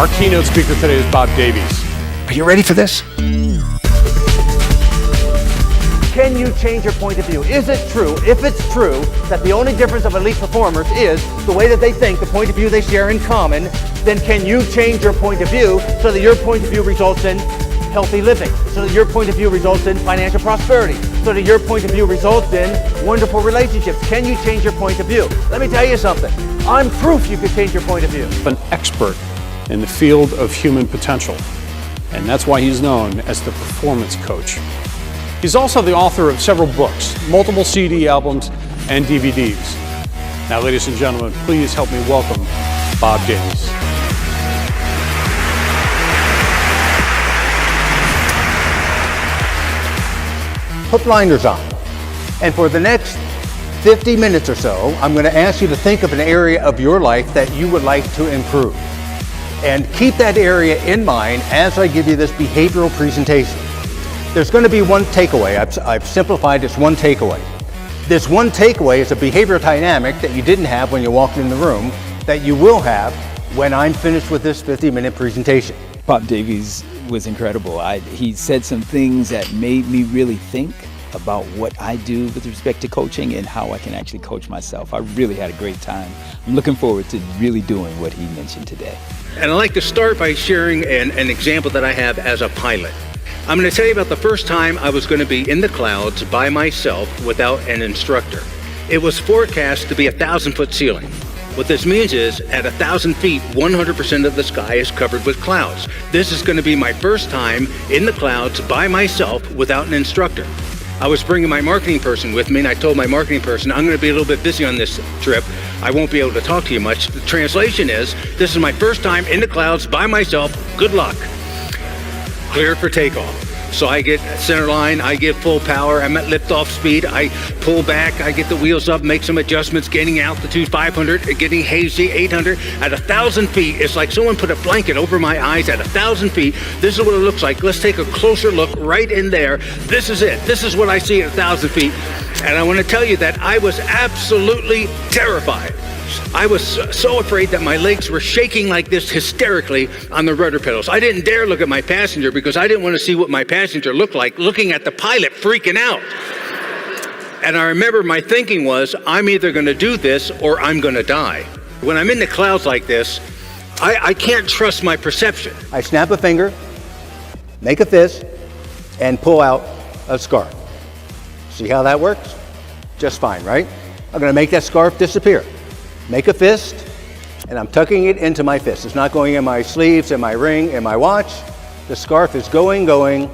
Our keynote speaker today is Bob Davies. Are you ready for this? Can you change your point of view? Is it true, if it's true, that the only difference of elite performers is the way that they think, the point of view they share in common, then can you change your point of view so that your point of view results in healthy living, so that your point of view results in financial prosperity, so that your point of view results in wonderful relationships? Can you change your point of view? Let me tell you something. I'm proof you can change your point of view. An expert in the field of human potential, and that's why he's known as the performance coach. He's also the author of several books, multiple CD albums, and DVDs. Now, ladies and gentlemen, please help me welcome Bob Davies. Put blinders on. And for the next 50 minutes or so, I'm going to ask you to think of an area of your life that you would like to improve. And keep that area in mind as I give you this behavioral presentation. There's going to be one takeaway. I've simplified this one takeaway. This one takeaway is a behavioral dynamic that you didn't have when you walked in the room that you will have when I'm finished with this 50-minute presentation. Bob Davies was incredible. He said some things that made me really think about what I do with respect to coaching and how I can actually coach myself. I really had a great time. I'm looking forward to really doing what he mentioned today. And I'd like to start by sharing an example that I have as a pilot. I'm going to tell you about the first time I was going to be in the clouds by myself without an instructor. It was forecast to be 1,000-foot ceiling. What this means is, at 1,000 feet, 100% of the sky is covered with clouds. This is going to be my first time in the clouds by myself without an instructor. I was bringing my marketing person with me, and I told my marketing person, I'm going to be a little bit busy on this trip. I won't be able to talk to you much. The translation is, this is my first time in the clouds by myself. Good luck. Cleared for takeoff. So I get center line, I get full power, I'm at liftoff speed, I pull back, I get the wheels up, make some adjustments, getting altitude 500, getting hazy 800. At 1,000 feet, it's like someone put a blanket over my eyes at 1,000 feet. This is what it looks like. Let's take a closer look right in there. This is it. This is what I see at 1,000 feet. And I want to tell you that I was absolutely terrified. I was so afraid that my legs were shaking like this hysterically on the rudder pedals. I didn't dare look at my passenger because I didn't want to see what my passenger looked like, looking at the pilot freaking out. And I remember my thinking was, I'm either going to do this or I'm going to die. When I'm in the clouds like this, I can't trust my perception. I snap a finger, make a fist, and pull out a scarf. See how that works? Just fine, right? I'm going to make that scarf disappear. Make a fist, and I'm tucking it into my fist. It's not going in my sleeves, in my ring, in my watch. The scarf is going,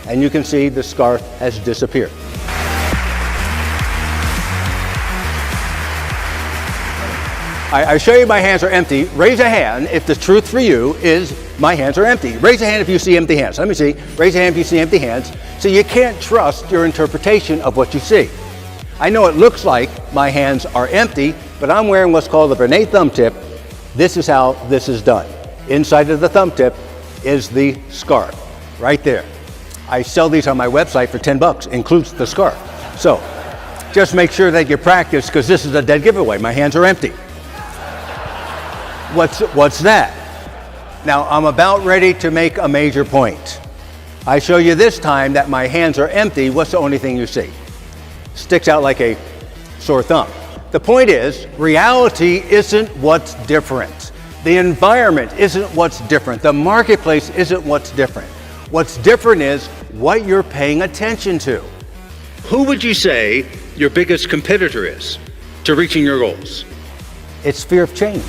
and you can see the scarf has disappeared. I show you my hands are empty. Raise a hand if the truth for you is my hands are empty. Raise a hand if you see empty hands. Let me see. Raise a hand if you see empty hands. So you can't trust your interpretation of what you see. I know it looks like my hands are empty, but I'm wearing what's called a Brené thumb tip. This is how this is done. Inside of the thumb tip is the scarf, right there. I sell these on my website for $10, includes the scarf. So just make sure that you practice, because this is a dead giveaway. My hands are empty. What's that? Now I'm about ready to make a major point. I show you this time that my hands are empty. What's the only thing you see? Sticks out like a sore thumb. The point is, reality isn't what's different. The environment isn't what's different. The marketplace isn't what's different. What's different is what you're paying attention to. Who would you say your biggest competitor is to reaching your goals? It's fear of change.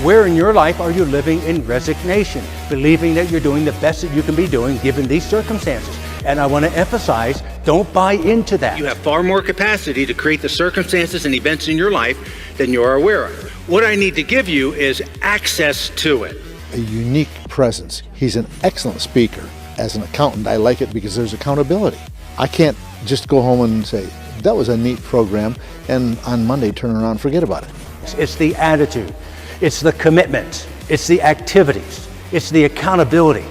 Where in your life are you living in resignation, believing that you're doing the best that you can be doing given these circumstances? And I want to emphasize, don't buy into that. You have far more capacity to create the circumstances and events in your life than you are aware of. What I need to give you is access to it. A unique presence. He's an excellent speaker. As an accountant, I like it because there's accountability. I can't just go home and say, that was a neat program, and on Monday turn around and forget about it. It's the attitude. It's the commitment. It's the activities. It's the accountability.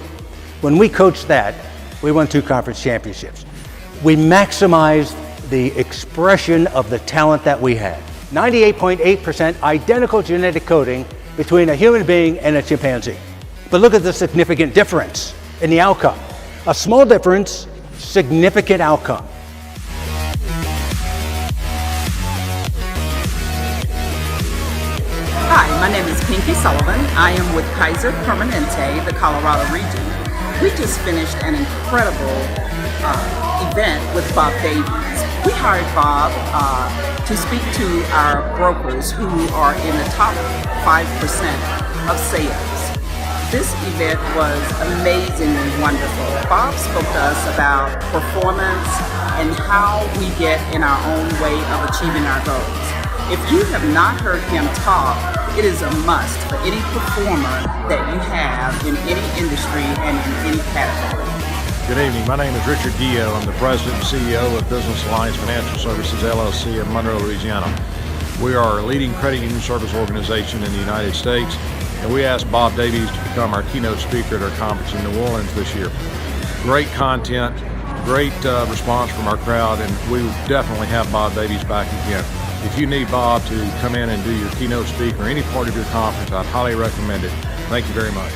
When we coached that, we won 2 conference championships. We maximized the expression of the talent that we had. 98.8% identical genetic coding between a human being and a chimpanzee. But look at the significant difference in the outcome. A small difference, significant outcome. Hi, my name is Pinky Sullivan. I am with Kaiser Permanente, the Colorado region. We just finished an incredible event with Bob Davies. We hired Bob to speak to our brokers who are in the top 5% of sales. This event was amazingly wonderful. Bob spoke to us about performance and how we get in our own way of achieving our goals. If you have not heard him talk, it is a must for any performer that you have in any industry and in any category. Good evening. My name is Richard Guillo. I'm the President and CEO of Business Alliance Financial Services, LLC in Monroe, Louisiana. We are a leading credit union service organization in the United States, and we asked Bob Davies to become our keynote speaker at our conference in New Orleans this year. Great content, great response from our crowd, and we will definitely have Bob Davies back again. If you need Bob to come in and do your keynote speak or any part of your conference, I'd highly recommend it. Thank you very much.